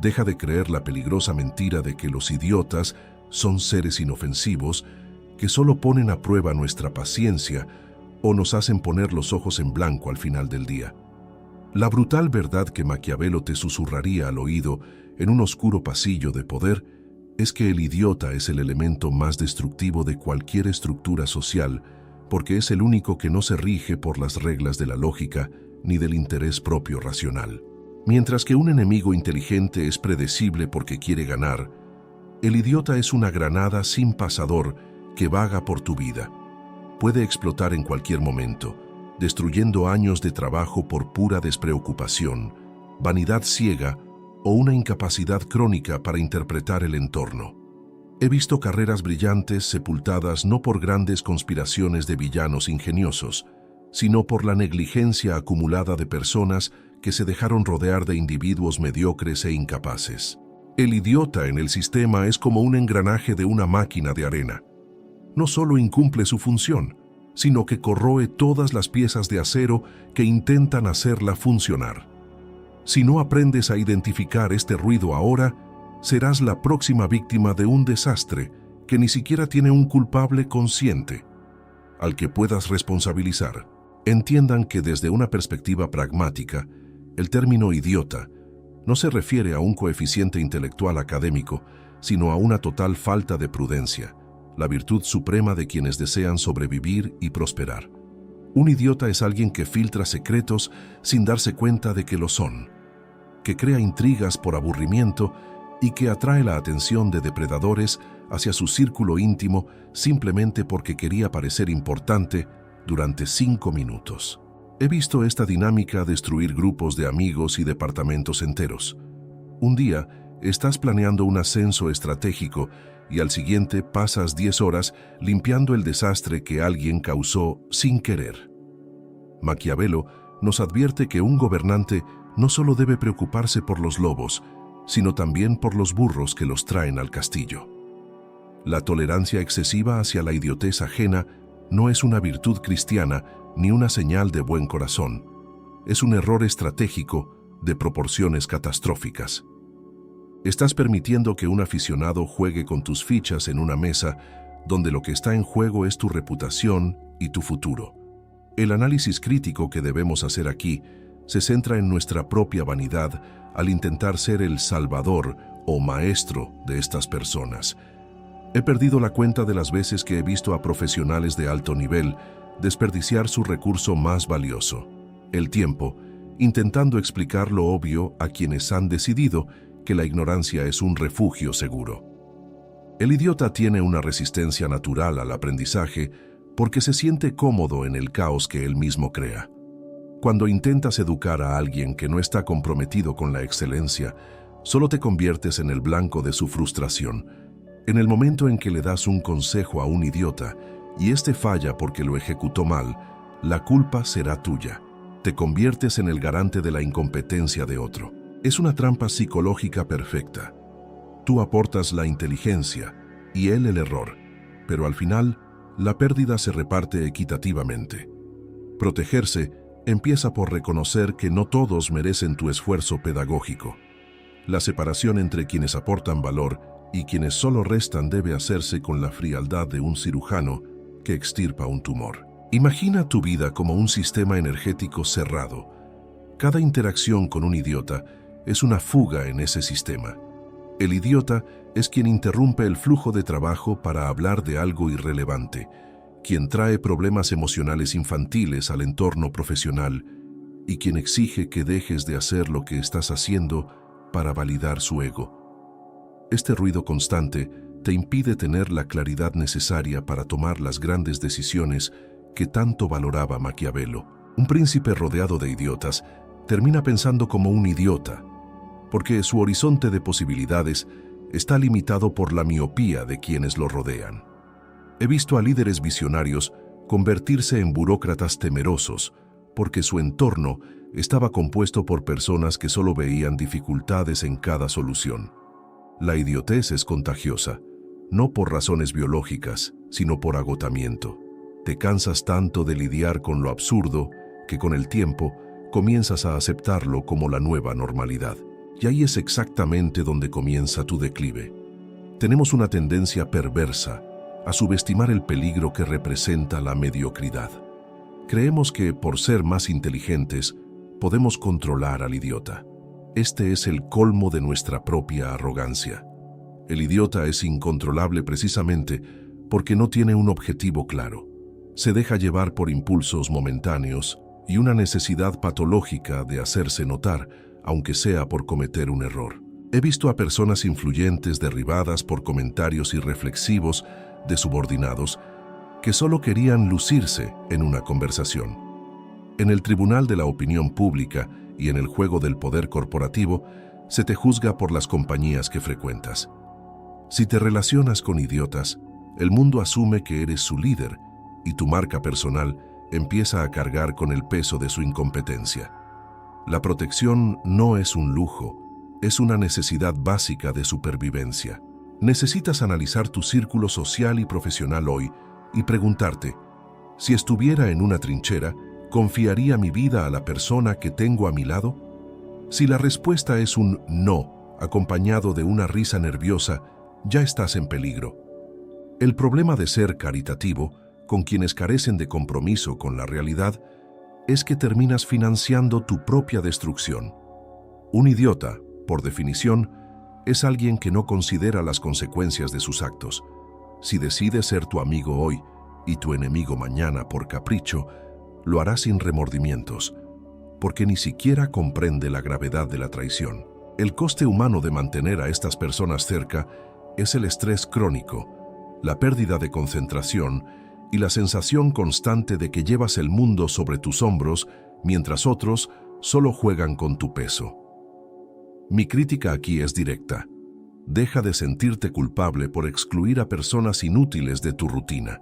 Deja de creer la peligrosa mentira de que los idiotas son seres inofensivos que solo ponen a prueba nuestra paciencia o nos hacen poner los ojos en blanco al final del día. La brutal verdad que Maquiavelo te susurraría al oído en un oscuro pasillo de poder es que el idiota es el elemento más destructivo de cualquier estructura social, porque es el único que no se rige por las reglas de la lógica ni del interés propio racional. Mientras que un enemigo inteligente es predecible porque quiere ganar, el idiota es una granada sin pasador que vaga por tu vida. Puede explotar en cualquier momento, destruyendo años de trabajo por pura despreocupación, vanidad ciega o una incapacidad crónica para interpretar el entorno. He visto carreras brillantes sepultadas no por grandes conspiraciones de villanos ingeniosos, sino por la negligencia acumulada de personas que se dejaron rodear de individuos mediocres e incapaces. El idiota en el sistema es como un engranaje de una máquina de arena. No solo incumple su función, sino que corroe todas las piezas de acero que intentan hacerla funcionar. Si no aprendes a identificar este ruido ahora, serás la próxima víctima de un desastre que ni siquiera tiene un culpable consciente al que puedas responsabilizar. Entiendan que desde una perspectiva pragmática, el término idiota no se refiere a un coeficiente intelectual académico, sino a una total falta de prudencia, la virtud suprema de quienes desean sobrevivir y prosperar. Un idiota es alguien que filtra secretos sin darse cuenta de que lo son, que crea intrigas por aburrimiento y que atrae la atención de depredadores hacia su círculo íntimo simplemente porque quería parecer importante durante 5 minutos. He visto esta dinámica destruir grupos de amigos y departamentos enteros. Un día, estás planeando un ascenso estratégico y al siguiente pasas 10 horas limpiando el desastre que alguien causó sin querer. Maquiavelo nos advierte que un gobernante no solo debe preocuparse por los lobos, sino también por los burros que los traen al castillo. La tolerancia excesiva hacia la idiotez ajena no es una virtud cristiana ni una señal de buen corazón. Es un error estratégico de proporciones catastróficas. Estás permitiendo que un aficionado juegue con tus fichas en una mesa donde lo que está en juego es tu reputación y tu futuro. El análisis crítico que debemos hacer aquí se centra en nuestra propia vanidad al intentar ser el salvador o maestro de estas personas. He perdido la cuenta de las veces que he visto a profesionales de alto nivel desperdiciar su recurso más valioso, el tiempo, intentando explicar lo obvio a quienes han decidido que la ignorancia es un refugio seguro. El idiota tiene una resistencia natural al aprendizaje porque se siente cómodo en el caos que él mismo crea. Cuando intentas educar a alguien que no está comprometido con la excelencia, solo te conviertes en el blanco de su frustración. En el momento en que le das un consejo a un idiota y éste falla porque lo ejecutó mal, la culpa será tuya. Te conviertes en el garante de la incompetencia de otro. Es una trampa psicológica perfecta. Tú aportas la inteligencia y él el error, pero al final, la pérdida se reparte equitativamente. Protegerse empieza por reconocer que no todos merecen tu esfuerzo pedagógico. La separación entre quienes aportan valor y quienes solo restan debe hacerse con la frialdad de un cirujano que extirpa un tumor. Imagina tu vida como un sistema energético cerrado. Cada interacción con un idiota es una fuga en ese sistema. El idiota es quien interrumpe el flujo de trabajo para hablar de algo irrelevante, quien trae problemas emocionales infantiles al entorno profesional y quien exige que dejes de hacer lo que estás haciendo para validar su ego. Este ruido constante te impide tener la claridad necesaria para tomar las grandes decisiones que tanto valoraba Maquiavelo. Un príncipe rodeado de idiotas termina pensando como un idiota, porque su horizonte de posibilidades está limitado por la miopía de quienes lo rodean. He visto a líderes visionarios convertirse en burócratas temerosos porque su entorno estaba compuesto por personas que solo veían dificultades en cada solución. La idiotez es contagiosa, no por razones biológicas, sino por agotamiento. Te cansas tanto de lidiar con lo absurdo que con el tiempo comienzas a aceptarlo como la nueva normalidad. Y ahí es exactamente donde comienza tu declive. Tenemos una tendencia perversa a subestimar el peligro que representa la mediocridad. Creemos que, por ser más inteligentes, podemos controlar al idiota. Este es el colmo de nuestra propia arrogancia. El idiota es incontrolable precisamente porque no tiene un objetivo claro. Se deja llevar por impulsos momentáneos y una necesidad patológica de hacerse notar, aunque sea por cometer un error. He visto a personas influyentes derribadas por comentarios irreflexivos de subordinados que solo querían lucirse en una conversación. En el tribunal de la opinión pública y en el juego del poder corporativo, se te juzga por las compañías que frecuentas. Si te relacionas con idiotas, el mundo asume que eres su líder y tu marca personal empieza a cargar con el peso de su incompetencia. La protección no es un lujo, es una necesidad básica de supervivencia. Necesitas analizar tu círculo social y profesional hoy y preguntarte, si estuviera en una trinchera, ¿confiaría mi vida a la persona que tengo a mi lado? Si la respuesta es un no, acompañado de una risa nerviosa, ya estás en peligro. El problema de ser caritativo, con quienes carecen de compromiso con la realidad, es que terminas financiando tu propia destrucción. Un idiota, por definición, es alguien que no considera las consecuencias de sus actos. Si decide ser tu amigo hoy y tu enemigo mañana por capricho, lo hará sin remordimientos, porque ni siquiera comprende la gravedad de la traición. El coste humano de mantener a estas personas cerca es el estrés crónico, la pérdida de concentración y la sensación constante de que llevas el mundo sobre tus hombros mientras otros solo juegan con tu peso. Mi crítica aquí es directa. Deja de sentirte culpable por excluir a personas inútiles de tu rutina.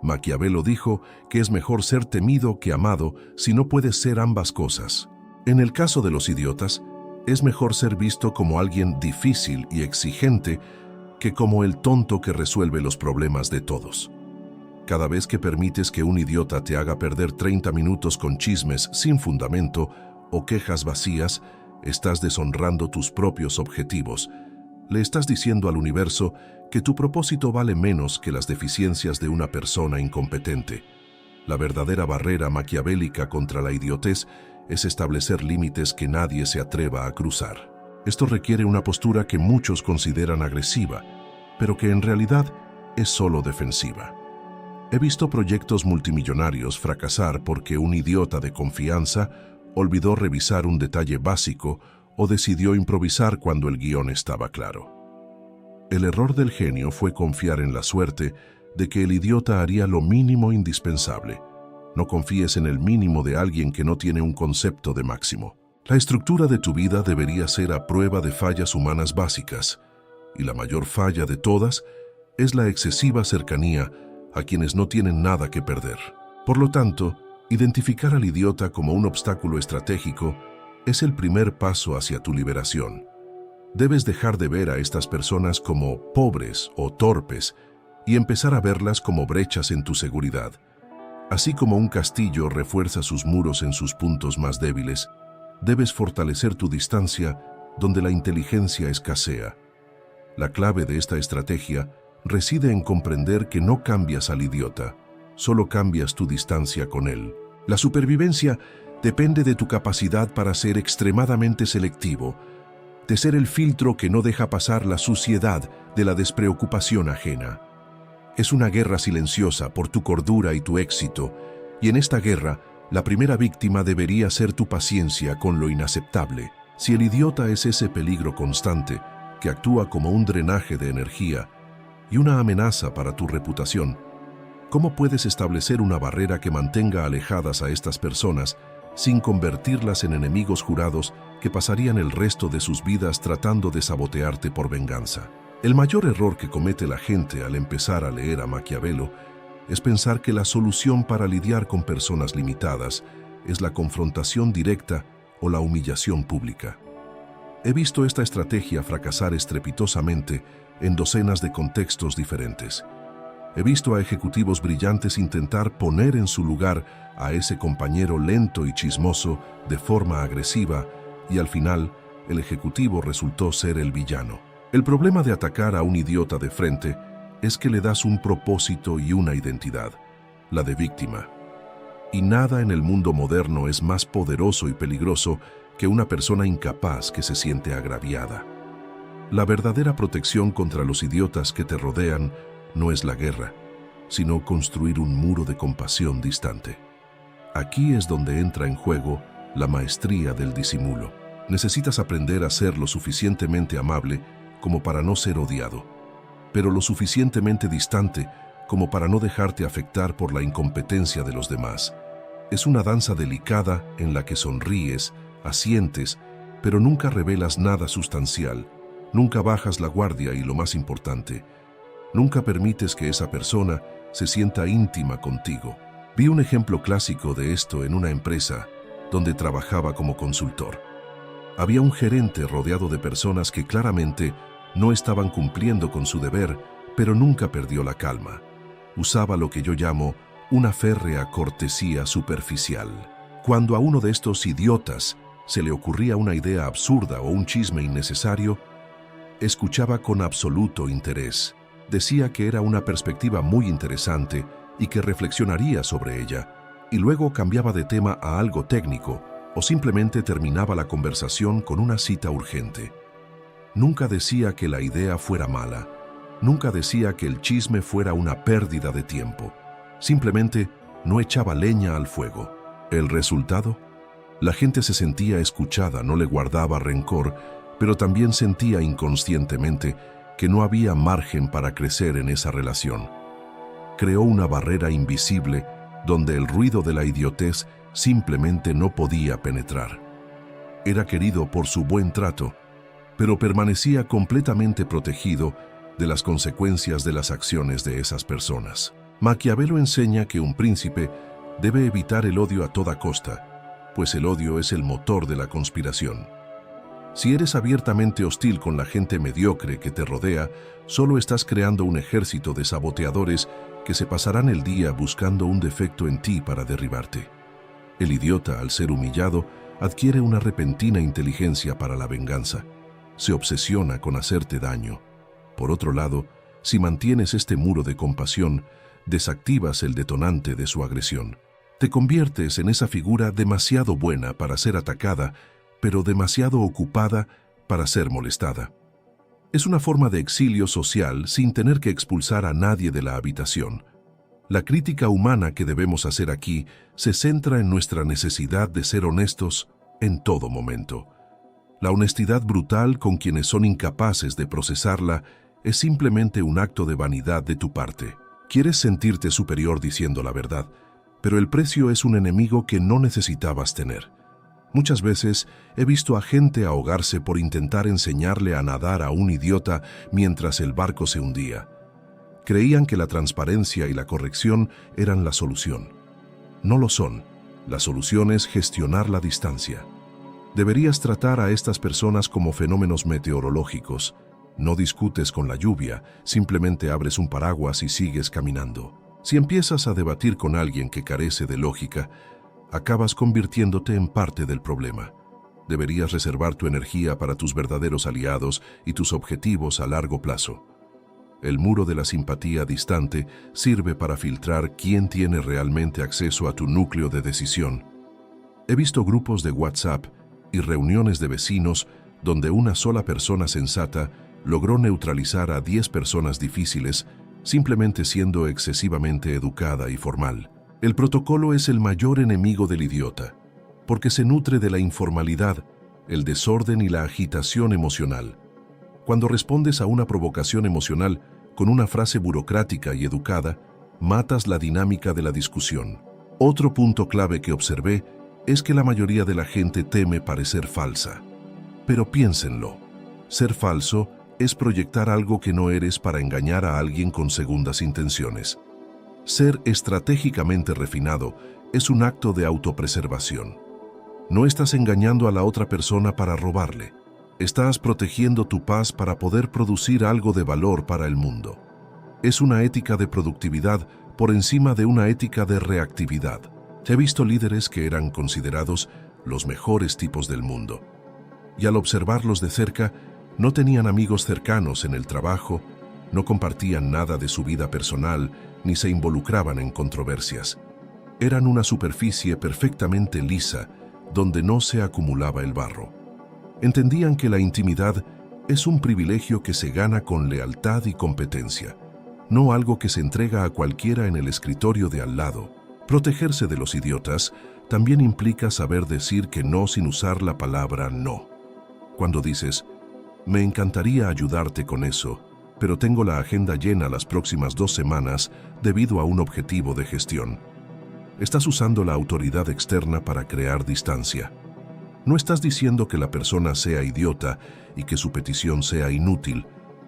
Maquiavelo dijo que es mejor ser temido que amado si no puedes ser ambas cosas. En el caso de los idiotas, es mejor ser visto como alguien difícil y exigente que como el tonto que resuelve los problemas de todos. Cada vez que permites que un idiota te haga perder 30 minutos con chismes sin fundamento o quejas vacías, estás deshonrando tus propios objetivos. Le estás diciendo al universo que tu propósito vale menos que las deficiencias de una persona incompetente. La verdadera barrera maquiavélica contra la idiotez es establecer límites que nadie se atreva a cruzar. Esto requiere una postura que muchos consideran agresiva, pero que en realidad es solo defensiva. He visto proyectos multimillonarios fracasar porque un idiota de confianza olvidó revisar un detalle básico o decidió improvisar cuando el guión estaba claro. El error del genio fue confiar en la suerte de que el idiota haría lo mínimo indispensable. No confíes en el mínimo de alguien que no tiene un concepto de máximo. La estructura de tu vida debería ser a prueba de fallas humanas básicas, y la mayor falla de todas es la excesiva cercanía a quienes no tienen nada que perder. Por lo tanto, identificar al idiota como un obstáculo estratégico es el primer paso hacia tu liberación. Debes dejar de ver a estas personas como pobres o torpes y empezar a verlas como brechas en tu seguridad. Así como un castillo refuerza sus muros en sus puntos más débiles, debes fortalecer tu distancia donde la inteligencia escasea. La clave de esta estrategia reside en comprender que no cambias al idiota, solo cambias tu distancia con él. La supervivencia depende de tu capacidad para ser extremadamente selectivo, de ser el filtro que no deja pasar la suciedad de la despreocupación ajena. Es una guerra silenciosa por tu cordura y tu éxito, y en esta guerra, la primera víctima debería ser tu paciencia con lo inaceptable. Si el idiota es ese peligro constante que actúa como un drenaje de energía y una amenaza para tu reputación, ¿cómo puedes establecer una barrera que mantenga alejadas a estas personas sin convertirlas en enemigos jurados que pasarían el resto de sus vidas tratando de sabotearte por venganza? El mayor error que comete la gente al empezar a leer a Maquiavelo es pensar que la solución para lidiar con personas limitadas es la confrontación directa o la humillación pública. He visto esta estrategia fracasar estrepitosamente en docenas de contextos diferentes. He visto a ejecutivos brillantes intentar poner en su lugar a ese compañero lento y chismoso de forma agresiva y al final el ejecutivo resultó ser el villano. El problema de atacar a un idiota de frente es que le das un propósito y una identidad, la de víctima. Y nada en el mundo moderno es más poderoso y peligroso que una persona incapaz que se siente agraviada. La verdadera protección contra los idiotas que te rodean no es la guerra, sino construir un muro de compasión distante. Aquí es donde entra en juego la maestría del disimulo. Necesitas aprender a ser lo suficientemente amable como para no ser odiado, pero lo suficientemente distante como para no dejarte afectar por la incompetencia de los demás. Es una danza delicada en la que sonríes, asientes, pero nunca revelas nada sustancial, nunca bajas la guardia y, lo más importante, nunca permites que esa persona se sienta íntima contigo. Vi un ejemplo clásico de esto en una empresa donde trabajaba como consultor. Había un gerente rodeado de personas que claramente no estaban cumpliendo con su deber, pero nunca perdió la calma. Usaba lo que yo llamo una férrea cortesía superficial. Cuando a uno de estos idiotas se le ocurría una idea absurda o un chisme innecesario, escuchaba con absoluto interés. Decía que era una perspectiva muy interesante y que reflexionaría sobre ella, y luego cambiaba de tema a algo técnico o simplemente terminaba la conversación con una cita urgente. Nunca decía que la idea fuera mala, nunca decía que el chisme fuera una pérdida de tiempo. Simplemente no echaba leña al fuego. ¿El resultado? La gente se sentía escuchada, no le guardaba rencor, pero también sentía inconscientemente que no había margen para crecer en esa relación. Creó una barrera invisible donde el ruido de la idiotez simplemente no podía penetrar. Era querido por su buen trato, pero permanecía completamente protegido de las consecuencias de las acciones de esas personas. Maquiavelo enseña que un príncipe debe evitar el odio a toda costa, pues el odio es el motor de la conspiración. Si eres abiertamente hostil con la gente mediocre que te rodea, solo estás creando un ejército de saboteadores que se pasarán el día buscando un defecto en ti para derribarte. El idiota, al ser humillado, adquiere una repentina inteligencia para la venganza. Se obsesiona con hacerte daño. Por otro lado, si mantienes este muro de compasión, desactivas el detonante de su agresión. Te conviertes en esa figura demasiado buena para ser atacada, pero demasiado ocupada para ser molestada. Es una forma de exilio social sin tener que expulsar a nadie de la habitación. La crítica humana que debemos hacer aquí se centra en nuestra necesidad de ser honestos en todo momento. La honestidad brutal con quienes son incapaces de procesarla es simplemente un acto de vanidad de tu parte. Quieres sentirte superior diciendo la verdad, pero el precio es un enemigo que no necesitabas tener. Muchas veces he visto a gente ahogarse por intentar enseñarle a nadar a un idiota mientras el barco se hundía. Creían que la transparencia y la corrección eran la solución. No lo son. La solución es gestionar la distancia. Deberías tratar a estas personas como fenómenos meteorológicos. No discutes con la lluvia, simplemente abres un paraguas y sigues caminando. Si empiezas a debatir con alguien que carece de lógica, acabas convirtiéndote en parte del problema. Deberías reservar tu energía para tus verdaderos aliados y tus objetivos a largo plazo. El muro de la simpatía distante sirve para filtrar quién tiene realmente acceso a tu núcleo de decisión. He visto grupos de WhatsApp y reuniones de vecinos donde una sola persona sensata logró neutralizar a 10 personas difíciles simplemente siendo excesivamente educada y formal. El protocolo es el mayor enemigo del idiota, porque se nutre de la informalidad, el desorden y la agitación emocional. Cuando respondes a una provocación emocional con una frase burocrática y educada, matas la dinámica de la discusión. Otro punto clave que observé es que la mayoría de la gente teme parecer falsa. Pero piénsenlo, ser falso es proyectar algo que no eres para engañar a alguien con segundas intenciones. Ser estratégicamente refinado es un acto de autopreservación. No estás engañando a la otra persona para robarle. Estás protegiendo tu paz para poder producir algo de valor para el mundo. Es una ética de productividad por encima de una ética de reactividad. He visto líderes que eran considerados los mejores tipos del mundo. y al observarlos de cerca, no tenían amigos cercanos en el trabajo, no compartían nada de su vida personal, ni se involucraban en controversias. Eran una superficie perfectamente lisa, donde no se acumulaba el barro. Entendían que la intimidad es un privilegio que se gana con lealtad y competencia, no algo que se entrega a cualquiera en el escritorio de al lado. Protegerse de los idiotas también implica saber decir que no sin usar la palabra no. Cuando dices, me encantaría ayudarte con eso, pero tengo la agenda llena las próximas 2 semanas debido a un objetivo de gestión. Estás usando la autoridad externa para crear distancia. No estás diciendo que la persona sea idiota y que su petición sea inútil,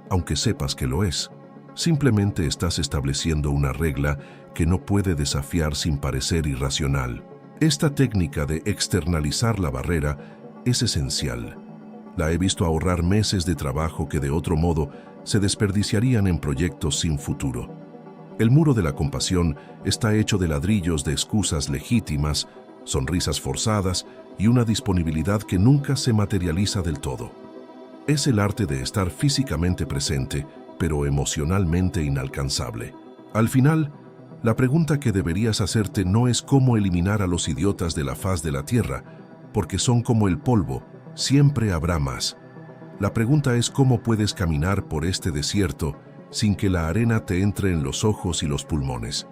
aunque sepas que lo es. Simplemente estás estableciendo una regla que no puede desafiar sin parecer irracional. Esta técnica de externalizar la barrera es esencial. La he visto ahorrar meses de trabajo que de otro modo se desperdiciarían en proyectos sin futuro. El muro de la compasión está hecho de ladrillos de excusas legítimas, sonrisas forzadas y una disponibilidad que nunca se materializa del todo. Es el arte de estar físicamente presente, pero emocionalmente inalcanzable. Al final, la pregunta que deberías hacerte no es cómo eliminar a los idiotas de la faz de la tierra, porque son como el polvo, siempre habrá más. La pregunta es cómo puedes caminar por este desierto sin que la arena te entre en los ojos y los pulmones.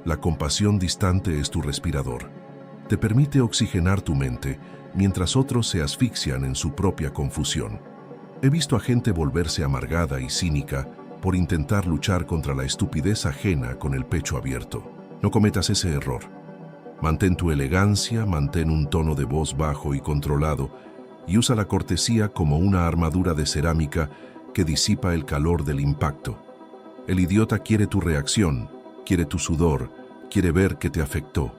La compasión distante es tu respirador. Te permite oxigenar tu mente mientras otros se asfixian en su propia confusión. He visto a gente volverse amargada y cínica por intentar luchar contra la estupidez ajena con el pecho abierto. No cometas ese error. Mantén tu elegancia, mantén un tono de voz bajo y controlado y usa la cortesía como una armadura de cerámica que disipa el calor del impacto. El idiota quiere tu reacción, quiere tu sudor, quiere ver que te afectó.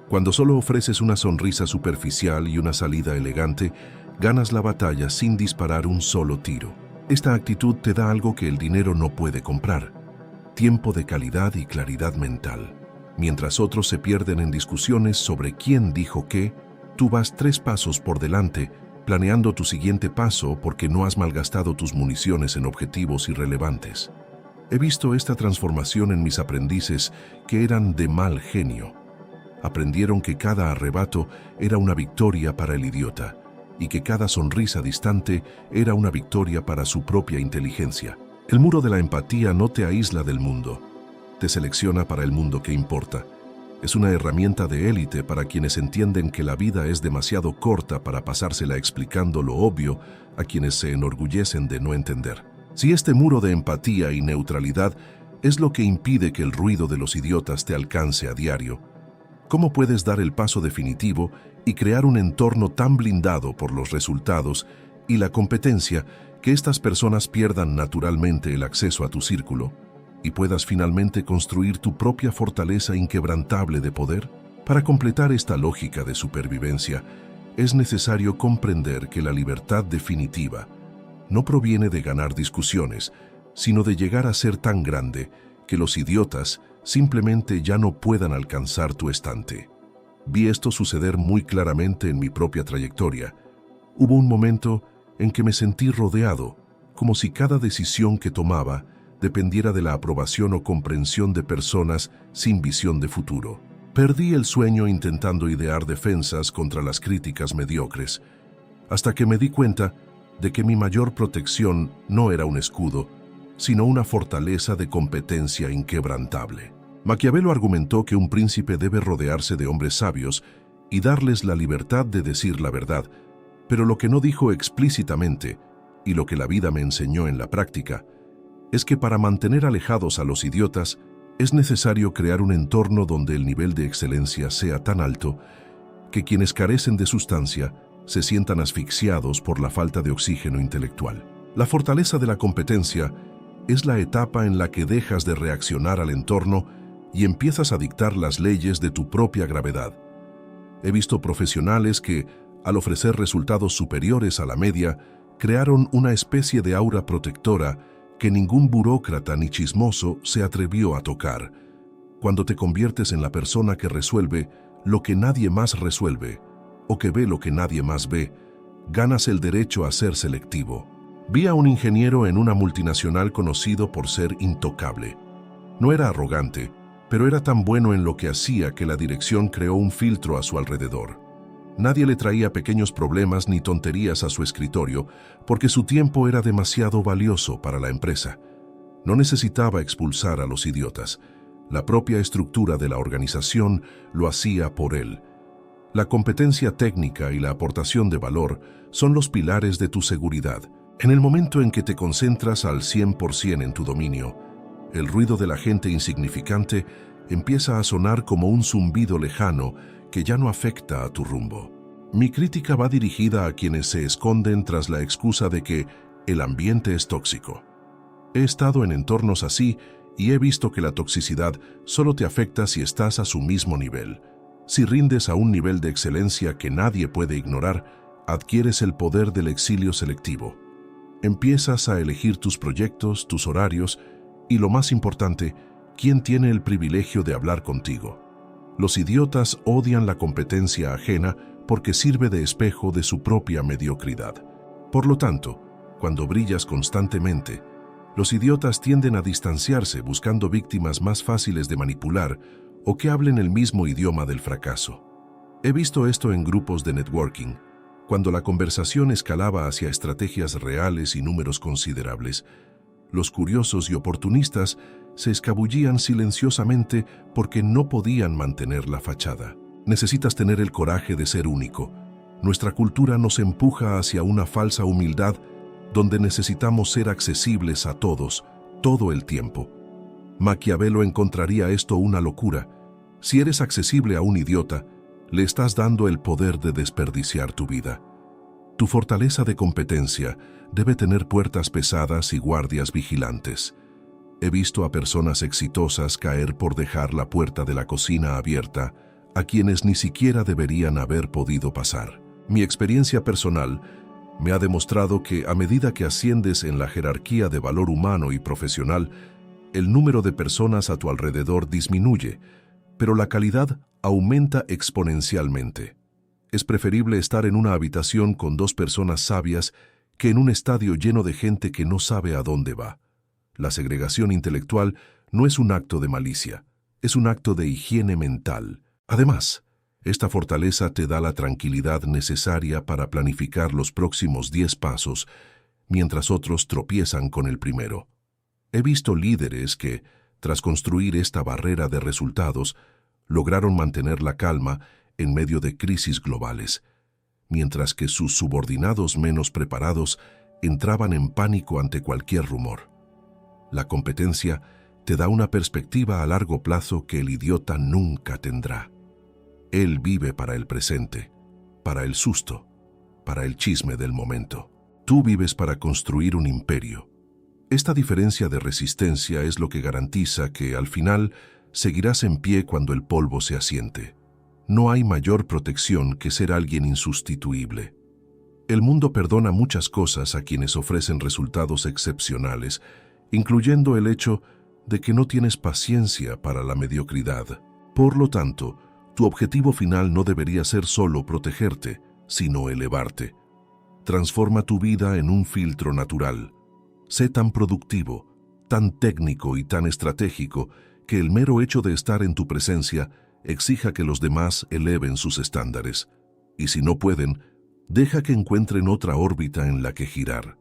Cuando solo ofreces una sonrisa superficial y una salida elegante, ganas la batalla sin disparar un solo tiro. Esta actitud te da algo que el dinero no puede comprar: tiempo de calidad y claridad mental. Mientras otros se pierden en discusiones sobre quién dijo qué, tú vas 3 pasos por delante, planeando tu siguiente paso porque no has malgastado tus municiones en objetivos irrelevantes. He visto esta transformación en mis aprendices que eran de mal genio. Aprendieron que cada arrebato era una victoria para el idiota y que cada sonrisa distante era una victoria para su propia inteligencia. El muro de la empatía no te aísla del mundo, te selecciona para el mundo que importa. Es una herramienta de élite para quienes entienden que la vida es demasiado corta para pasársela explicando lo obvio a quienes se enorgullecen de no entender. Si este muro de empatía y neutralidad es lo que impide que el ruido de los idiotas te alcance a diario, ¿cómo puedes dar el paso definitivo y crear un entorno tan blindado por los resultados y la competencia que estas personas pierdan naturalmente el acceso a tu círculo y puedas finalmente construir tu propia fortaleza inquebrantable de poder? Para completar esta lógica de supervivencia, es necesario comprender que la libertad definitiva no proviene de ganar discusiones, sino de llegar a ser tan grande que los idiotas simplemente ya no puedan alcanzar tu estante. Vi esto suceder muy claramente en mi propia trayectoria. Hubo un momento en que me sentí rodeado, como si cada decisión que tomaba dependiera de la aprobación o comprensión de personas sin visión de futuro. Perdí el sueño intentando idear defensas contra las críticas mediocres, hasta que me di cuenta de que mi mayor protección no era un escudo, sino una fortaleza de competencia inquebrantable. Maquiavelo argumentó que un príncipe debe rodearse de hombres sabios y darles la libertad de decir la verdad, pero lo que no dijo explícitamente, y lo que la vida me enseñó en la práctica, es que para mantener alejados a los idiotas es necesario crear un entorno donde el nivel de excelencia sea tan alto que quienes carecen de sustancia se sientan asfixiados por la falta de oxígeno intelectual. La fortaleza de la competencia es la etapa en la que dejas de reaccionar al entorno y empiezas a dictar las leyes de tu propia gravedad. He visto profesionales que, al ofrecer resultados superiores a la media, crearon una especie de aura protectora que ningún burócrata ni chismoso se atrevió a tocar. Cuando te conviertes en la persona que resuelve lo que nadie más resuelve, o que ve lo que nadie más ve, ganas el derecho a ser selectivo. Vi a un ingeniero en una multinacional conocido por ser intocable. No era arrogante, pero era tan bueno en lo que hacía que la dirección creó un filtro a su alrededor. Nadie le traía pequeños problemas ni tonterías a su escritorio porque su tiempo era demasiado valioso para la empresa. No necesitaba expulsar a los idiotas. La propia estructura de la organización lo hacía por él. La competencia técnica y la aportación de valor son los pilares de tu seguridad. En el momento en que te concentras al 100% en tu dominio, el ruido de la gente insignificante empieza a sonar como un zumbido lejano que ya no afecta a tu rumbo. Mi crítica va dirigida a quienes se esconden tras la excusa de que el ambiente es tóxico. He estado en entornos así y he visto que la toxicidad solo te afecta si estás a su mismo nivel. Si rindes a un nivel de excelencia que nadie puede ignorar, adquieres el poder del exilio selectivo. Empiezas a elegir tus proyectos, tus horarios y, lo más importante, quién tiene el privilegio de hablar contigo. Los idiotas odian la competencia ajena porque sirve de espejo de su propia mediocridad. Por lo tanto, cuando brillas constantemente, los idiotas tienden a distanciarse buscando víctimas más fáciles de manipular o que hablen el mismo idioma del fracaso. He visto esto en grupos de networking, cuando la conversación escalaba hacia estrategias reales y números considerables. Los curiosos y oportunistas se escabullían silenciosamente porque no podían mantener la fachada. Necesitas tener el coraje de ser único. Nuestra cultura nos empuja hacia una falsa humildad donde necesitamos ser accesibles a todos, todo el tiempo. Maquiavelo encontraría esto una locura. Si eres accesible a un idiota, le estás dando el poder de desperdiciar tu vida. Tu fortaleza de competencia debe tener puertas pesadas y guardias vigilantes. He visto a personas exitosas caer por dejar la puerta de la cocina abierta a quienes ni siquiera deberían haber podido pasar. Mi experiencia personal me ha demostrado que a medida que asciendes en la jerarquía de valor humano y profesional, el número de personas a tu alrededor disminuye, pero la calidad aumenta exponencialmente. Es preferible estar en una habitación con 2 personas sabias que en un estadio lleno de gente que no sabe a dónde va. La segregación intelectual no es un acto de malicia, es un acto de higiene mental. Además, esta fortaleza te da la tranquilidad necesaria para planificar los próximos 10 pasos, mientras otros tropiezan con el primero. He visto líderes que, tras construir esta barrera de resultados, lograron mantener la calma en medio de crisis globales, mientras que sus subordinados menos preparados entraban en pánico ante cualquier rumor. La competencia te da una perspectiva a largo plazo que el idiota nunca tendrá. Él vive para el presente, para el susto, para el chisme del momento. Tú vives para construir un imperio. Esta diferencia de resistencia es lo que garantiza que, al final, seguirás en pie cuando el polvo se asiente. No hay mayor protección que ser alguien insustituible. El mundo perdona muchas cosas a quienes ofrecen resultados excepcionales, incluyendo el hecho de que no tienes paciencia para la mediocridad. Por lo tanto, tu objetivo final no debería ser solo protegerte, sino elevarte. Transforma tu vida en un filtro natural. Sé tan productivo, tan técnico y tan estratégico que el mero hecho de estar en tu presencia exija que los demás eleven sus estándares. Y si no pueden, deja que encuentren otra órbita en la que girar.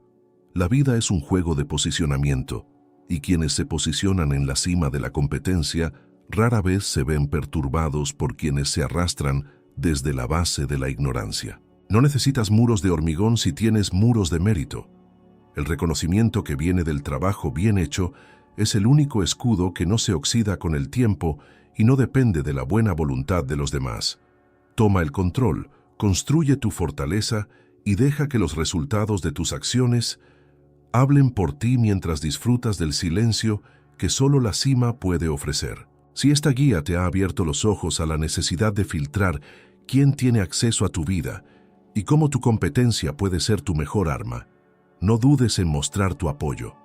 La vida es un juego de posicionamiento, y quienes se posicionan en la cima de la competencia rara vez se ven perturbados por quienes se arrastran desde la base de la ignorancia. No necesitas muros de hormigón si tienes muros de mérito. El reconocimiento que viene del trabajo bien hecho es el único escudo que no se oxida con el tiempo y no depende de la buena voluntad de los demás. Toma el control, construye tu fortaleza y deja que los resultados de tus acciones hablen por ti mientras disfrutas del silencio que solo la cima puede ofrecer. Si esta guía te ha abierto los ojos a la necesidad de filtrar quién tiene acceso a tu vida y cómo tu competencia puede ser tu mejor arma, no dudes en mostrar tu apoyo.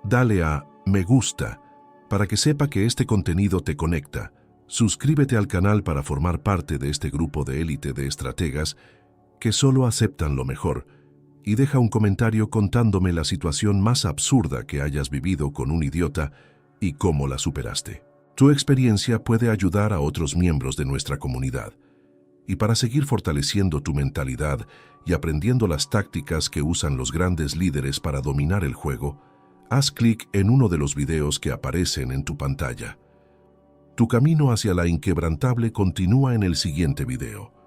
Dale a me gusta para que sepa que este contenido te conecta. Suscríbete al canal para formar parte de este grupo de élite de estrategas que solo aceptan lo mejor, y deja un comentario contándome la situación más absurda que hayas vivido con un idiota y cómo la superaste. Tu experiencia puede ayudar a otros miembros de nuestra comunidad. Y para seguir fortaleciendo tu mentalidad y aprendiendo las tácticas que usan los grandes líderes para dominar el juego, haz clic en uno de los videos que aparecen en tu pantalla. Tu camino hacia la inquebrantable continúa en el siguiente video.